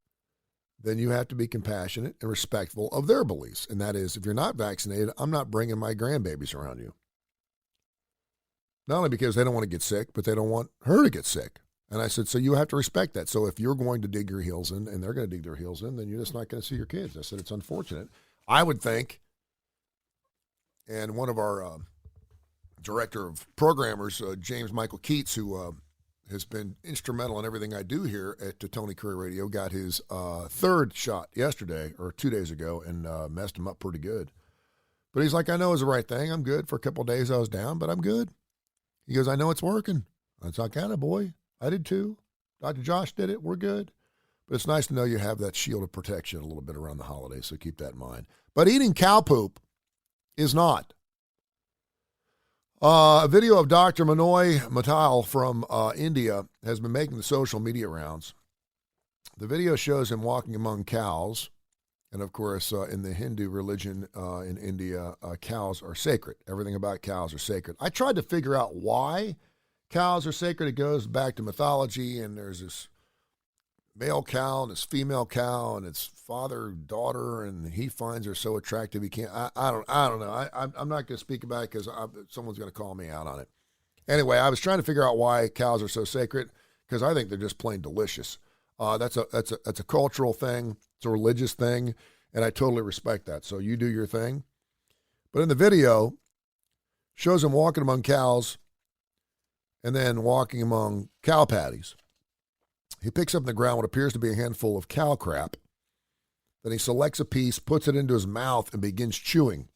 then you have to be compassionate and respectful of their beliefs. And that is, if you're not vaccinated, I'm not bringing my grandbabies around you. Not only because they don't want to get sick, but they don't want her to get sick. And I said, so you have to respect that. So if you're going to dig your heels in and they're going to dig their heels in, then you're just not going to see your kids. I said, it's unfortunate. I would think, and one of our director of programmers, James Michael Keats, who has been instrumental in everything I do here at Tony Kurre Radio, got his third shot yesterday or 2 days ago and messed him up pretty good. But he's like, I know it's the right thing. I'm good. For a couple of days I was down, but I'm good. He goes, I know it's working. It's like, boy, I did too. Dr. Josh did it. We're good. But it's nice to know you have that shield of protection a little bit around the holidays, so keep that in mind. But eating cow poop is not. A video of Dr. Manoy Matal from India has been making the social media rounds. The video shows him walking among cows. And, of course, in the Hindu religion in India, cows are sacred. Everything about cows are sacred. I tried to figure out why cows are sacred. It goes back to mythology, and there's this male cow and this female cow, and it's father, daughter, and he finds her so attractive he can't. I don't know. I'm not going to speak about it because someone's going to call me out on it. Anyway, I was trying to figure out why cows are so sacred because I think they're just plain delicious. That's a cultural thing. It's a religious thing, and I totally respect that. So you do your thing. But in the video, shows him walking among cows and then walking among cow patties. He picks up in the ground what appears to be a handful of cow crap. Then he selects a piece, puts it into his mouth, and begins chewing.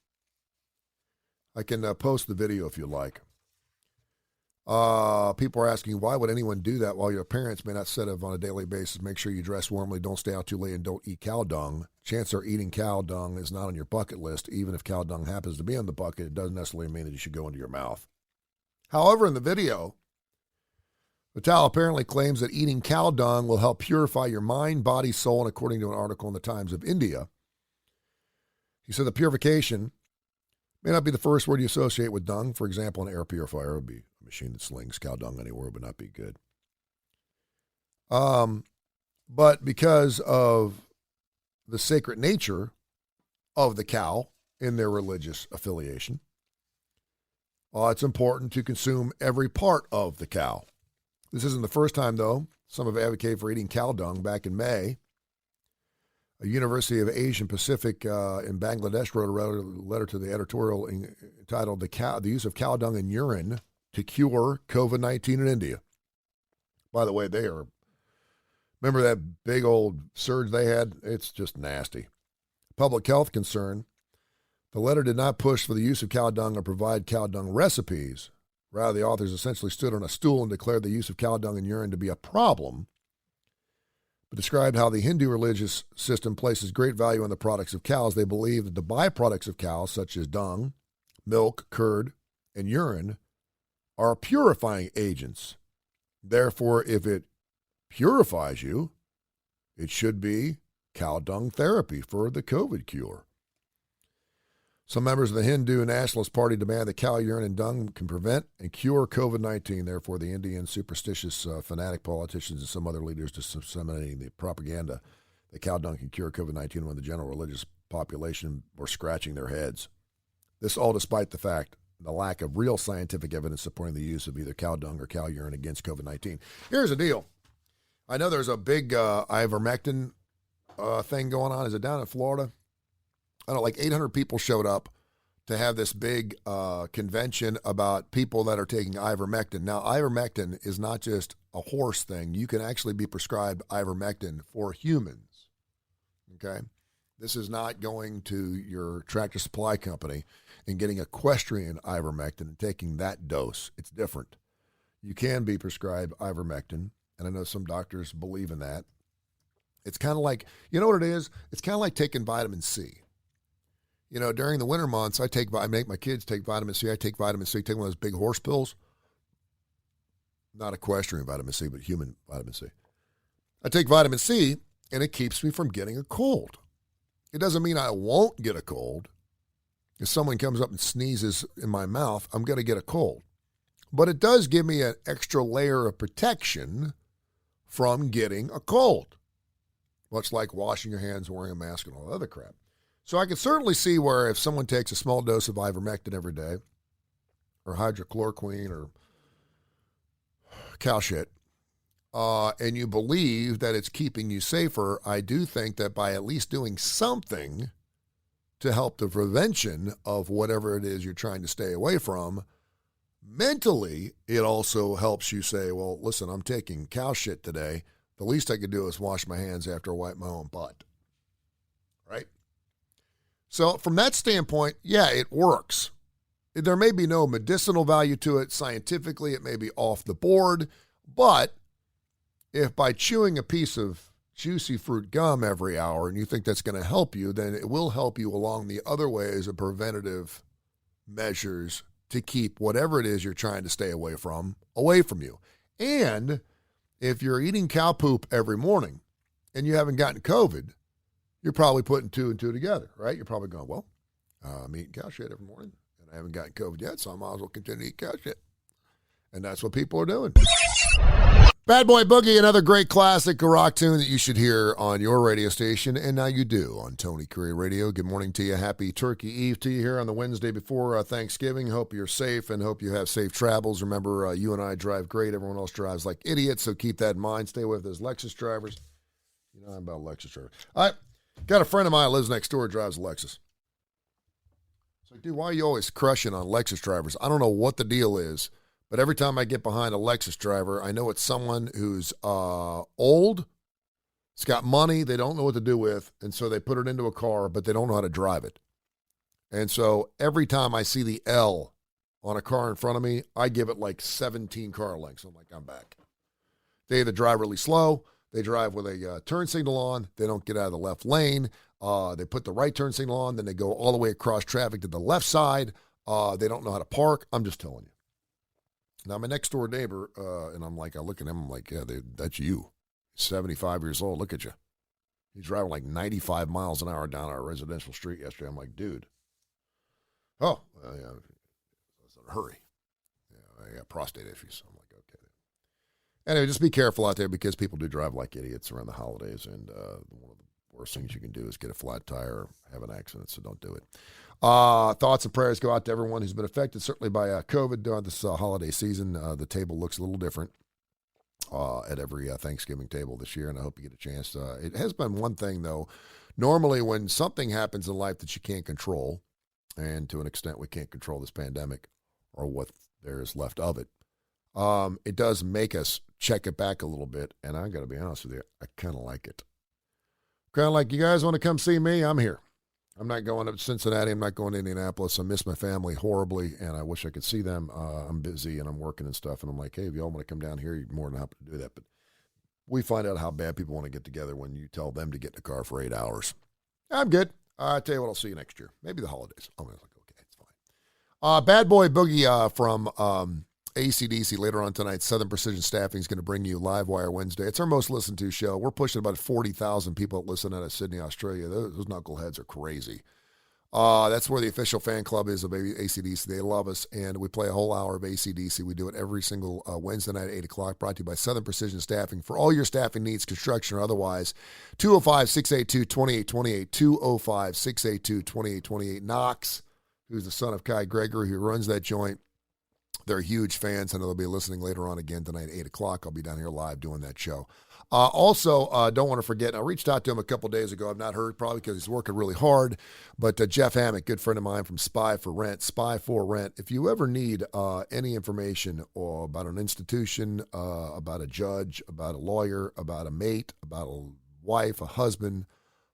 I can post the video if you like. People are asking, why would anyone do that while your parents may not set up on a daily basis? Make sure you dress warmly, don't stay out too late, and don't eat cow dung. Chances are eating cow dung is not on your bucket list. Even if cow dung happens to be on the bucket, it doesn't necessarily mean that you should go into your mouth. However, in the video, Vitale apparently claims that eating cow dung will help purify your mind, body, soul, and according to an article in the Times of India, he said the purification may not be the first word you associate with dung. For example, an air purifier would be a machine that slings cow dung anywhere would not be good. But because of the sacred nature of the cow in their religious affiliation, it's important to consume every part of the cow. This isn't the first time, though. Some have advocated for eating cow dung. Back in May, a University of Asian Pacific in Bangladesh wrote a letter to the editorial entitled The Use of Cow Dung in Urine to Cure COVID-19 in India. By the way, remember that big old surge they had? It's just nasty. Public health concern. The letter did not push for the use of cow dung or provide cow dung recipes. Rather, the authors essentially stood on a stool and declared the use of cow dung in urine to be a problem, but described how the Hindu religious system places great value on the products of cows. They believe that the byproducts of cows, such as dung, milk, curd, and urine, are purifying agents. Therefore, if it purifies you, it should be cow dung therapy for the COVID cure. Some members of the Hindu Nationalist Party demand that cow urine and dung can prevent and cure COVID-19. Therefore, the Indian superstitious fanatic politicians and some other leaders disseminating the propaganda that cow dung can cure COVID-19 when the general religious population were scratching their heads. This all despite the fact, the lack of real scientific evidence supporting the use of either cow dung or cow urine against COVID-19. Here's the deal. I know there's a big ivermectin thing going on. Is it down in Florida? I don't know, like 800 people showed up to have this big convention about people that are taking ivermectin. Now, ivermectin is not just a horse thing. You can actually be prescribed ivermectin for humans, okay? This is not going to your Tractor Supply company and getting equestrian ivermectin and taking that dose. It's different. You can be prescribed ivermectin, and I know some doctors believe in that. It's kind of like, you know what it is? It's kind of like taking vitamin C. You know, during the winter months, I make my kids take vitamin C. I take vitamin C, take one of those big horse pills. Not equestrian vitamin C, but human vitamin C. I take vitamin C, and it keeps me from getting a cold. It doesn't mean I won't get a cold. If someone comes up and sneezes in my mouth, I'm going to get a cold. But it does give me an extra layer of protection from getting a cold. Much like washing your hands, wearing a mask, and all that other crap. So I can certainly see where if someone takes a small dose of ivermectin every day, or hydrochloroquine, or cow shit, and you believe that it's keeping you safer, I do think that by at least doing something to help the prevention of whatever it is you're trying to stay away from, mentally, it also helps you say, well, listen, I'm taking cow shit today. The least I could do is wash my hands after I wipe my own butt. Right? So from that standpoint, yeah, it works. There may be no medicinal value to it. Scientifically, it may be off the board. But if by chewing a piece of juicy fruit gum every hour and you think that's going to help you, then it will help you along the other ways of preventative measures to keep whatever it is you're trying to stay away from you. And if you're eating cow poop every morning and you haven't gotten COVID, you're probably putting two and two together, right? You're probably going, well, I'm eating cow shit every morning and I haven't gotten COVID yet, so I might as well continue to eat cow shit. And that's what people are doing. Bad Boy Boogie, another great classic rock tune that you should hear on your radio station, and now you do on Tony Kurre Radio. Good morning to you. Happy Turkey Eve to you here on the Wednesday before Thanksgiving. Hope you're safe and hope you have safe travels. Remember, you and I drive great. Everyone else drives like idiots, so keep that in mind. Stay away from those Lexus drivers. You know I'm about Lexus drivers. All right, got a friend of mine who lives next door, drives a Lexus. It's like, dude, why are you always crushing on Lexus drivers? I don't know what the deal is. But every time I get behind a Lexus driver, I know it's someone who's old, it's got money, they don't know what to do with, and so they put it into a car, but they don't know how to drive it. And so every time I see the L on a car in front of me, I give it like 17 car lengths. I'm like, I'm back. They either drive really slow, they drive with a turn signal on, they don't get out of the left lane, they put the right turn signal on, then they go all the way across traffic to the left side, they don't know how to park. I'm just telling you. Now, my next door neighbor, and I'm like, I look at him, I'm like, yeah, that's you. 75 years old. Look at you. He's driving like 95 miles an hour down our residential street yesterday. I'm like, dude. Oh, yeah, I was in a hurry. Yeah, I got prostate issues. I'm like, okay. Anyway, just be careful out there because people do drive like idiots around the holidays, and one of the worst things you can do is get a flat tire or have an accident, so don't do it. Thoughts and prayers go out to everyone who's been affected, certainly by COVID during this holiday season. The table looks a little different at every Thanksgiving table this year, and I hope you get a chance. It has been one thing, though. Normally, when something happens in life that you can't control, and to an extent we can't control this pandemic or what there is left of it, it does make us check it back a little bit, and I got to be honest with you, I kind of like it. Kind of like, you guys want to come see me? I'm here. I'm not going up to Cincinnati. I'm not going to Indianapolis. I miss my family horribly, and I wish I could see them. I'm busy, and I'm working and stuff, and I'm like, hey, if y'all want to come down here, you're more than happy to do that. But we find out how bad people want to get together when you tell them to get in the car for 8 hours. I'm good. I tell you what, I'll see you next year. Maybe the holidays. I was like, okay, it's fine. Bad Boy Boogie from AC/DC later on tonight. Southern Precision Staffing is going to bring you Live Wire Wednesday. It's our most listened to show. We're pushing about 40,000 people that listen out of Sydney, Australia. Those knuckleheads are crazy. That's where the official fan club is of AC/DC. They love us, and we play a whole hour of AC/DC. We do it every single Wednesday night at 8 o'clock, brought to you by Southern Precision Staffing. For all your staffing needs, construction or otherwise, 205-682-2828, 205-682-2828. Knox, who's the son of Kai Gregory, who runs that joint. They're huge fans. I know they'll be listening later on again tonight at 8 o'clock. I'll be down here live doing that show. Also, don't want to forget, I reached out to him a couple days ago. I've not heard, probably because he's working really hard. But Jeff Hammock, good friend of mine from Spy for Rent, Spy for Rent. If you ever need any information about an institution, about a judge, about a lawyer, about a mate, about a wife, a husband,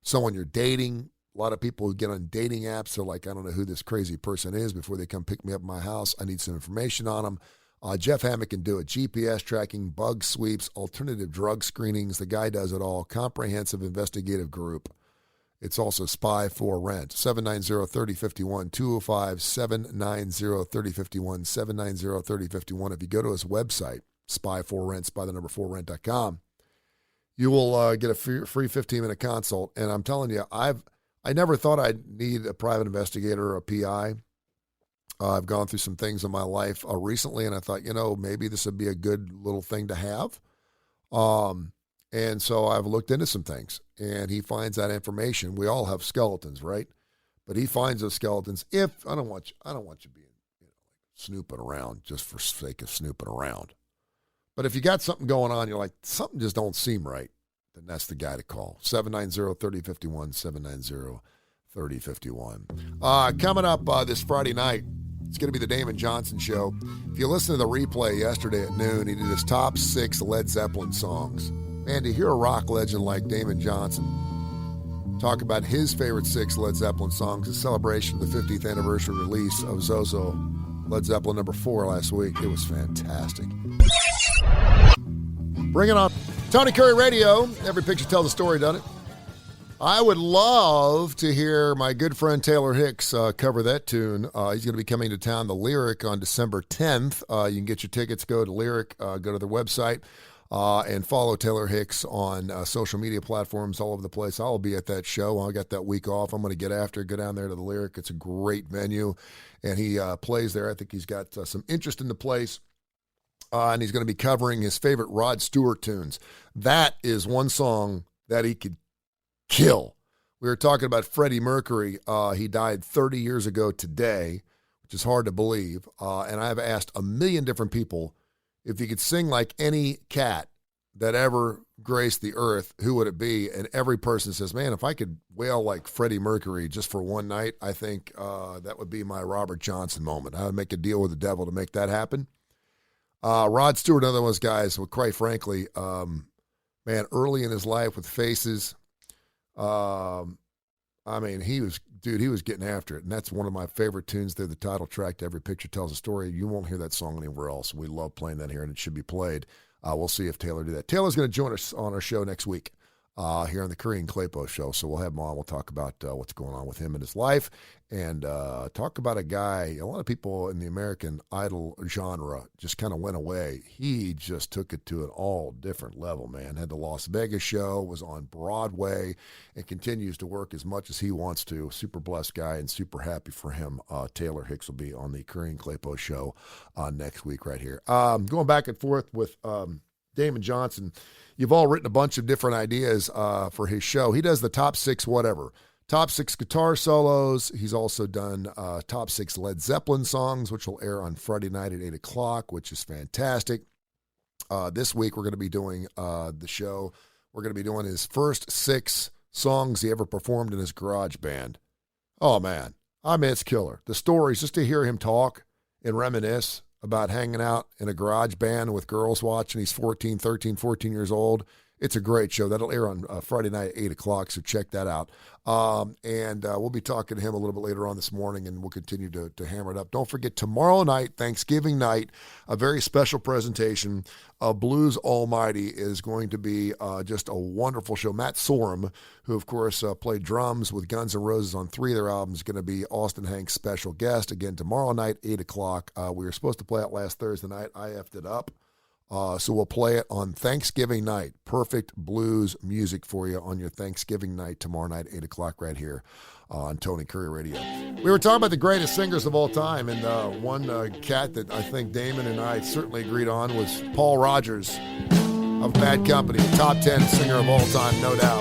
someone you're dating, a lot of people who get on dating apps are like, I don't know who this crazy person is before they come pick me up at my house. I need some information on them. Jeff Hammock can do it. GPS tracking, bug sweeps, alternative drug screenings. The guy does it all. Comprehensive investigative group. It's also Spy for Rent. 790-3051, 205-790-3051, 790-3051. If you go to his website, Spy for Rent, spy4rent.com, you will get a free 15-minute consult. And I'm telling you, I never thought I'd need a private investigator or a PI. I've gone through some things in my life recently, and I thought, maybe this would be a good little thing to have. And so I've looked into some things, and he finds that information. We all have skeletons, right? But he finds those skeletons. If I don't want you being, snooping around just for sake of snooping around. But if you got something going on, you're like, something just don't seem right, then that's the guy to call. 790-3051, 790-3051. Coming up this Friday night, it's going to be the Damon Johnson show. If you listen to the replay yesterday at noon, he did his top 6 Led Zeppelin songs. Man, to hear a rock legend like Damon Johnson talk about his favorite 6 Led Zeppelin songs in celebration of the 50th anniversary release of Zozo Led Zeppelin number 4 last week, it was fantastic. Bring it on. Tony Kurre Radio. Every picture tells a story, doesn't it? I would love to hear my good friend Taylor Hicks cover that tune. He's going to be coming to town, the Lyric, on December 10th. You can get your tickets. Go to Lyric. Go to their website and follow Taylor Hicks on social media platforms all over the place. I'll be at that show. I got that week off. I'm going to get after it, go down there to the Lyric. It's a great venue, and he plays there. I think he's got some interest in the place. And he's going to be covering his favorite Rod Stewart tunes. That is one song that he could kill. We were talking about Freddie Mercury. He died 30 years ago today, which is hard to believe. And I've asked a million different people if he could sing like any cat that ever graced the earth, who would it be? And every person says, man, if I could wail like Freddie Mercury just for one night, I think that would be my Robert Johnson moment. I would make a deal with the devil to make that happen. Rod Stewart, another one of those guys, well, quite frankly, man, early in his life with Faces, I mean, he was getting after it. And that's one of my favorite tunes there, the title track to Every Picture Tells a Story. You won't hear that song anywhere else. We love playing that here, and it should be played. We'll see if Taylor do that. Taylor's going to join us on our show next week here on the Kurre and Klapow show. So we'll have him on. We'll talk about what's going on with him in his life and talk about a guy. A lot of people in the American Idol genre just kind of went away. He just took it to an all different level, man. Had the Las Vegas show, was on Broadway, and continues to work as much as he wants to. Super blessed guy and super happy for him. Taylor Hicks will be on the Kurre and Klapow show next week right here. Going back and forth with Damon Johnson. You've all written a bunch of different ideas for his show. He does the top 6 whatever. Top 6 guitar solos. He's also done top 6 Led Zeppelin songs, which will air on Friday night at 8 o'clock, which is fantastic. This week we're going to be doing the show. We're going to be doing his first 6 songs he ever performed in his garage band. Oh, man. I mean, it's killer. The stories, just to hear him talk and reminisce about hanging out in a garage band with girls watching. He's 14 years old. It's a great show. That'll air on Friday night at 8 o'clock, so check that out. And we'll be talking to him a little bit later on this morning, and we'll continue to hammer it up. Don't forget, tomorrow night, Thanksgiving night, a very special presentation of Blues Almighty is going to be just a wonderful show. Matt Sorum, who, of course, played drums with Guns N' Roses on 3 of their albums, is going to be Austin Hanks' special guest. Again, tomorrow night, 8 o'clock. We were supposed to play it last Thursday night. I effed it up. So we'll play it on Thanksgiving night. Perfect blues music for you on your Thanksgiving night tomorrow night, 8 o'clock right here on Tony Kurre Radio. We were talking about the greatest singers of all time, and one cat that I think Damon and I certainly agreed on was Paul Rodgers of Bad Company, top 10 singer of all time, no doubt.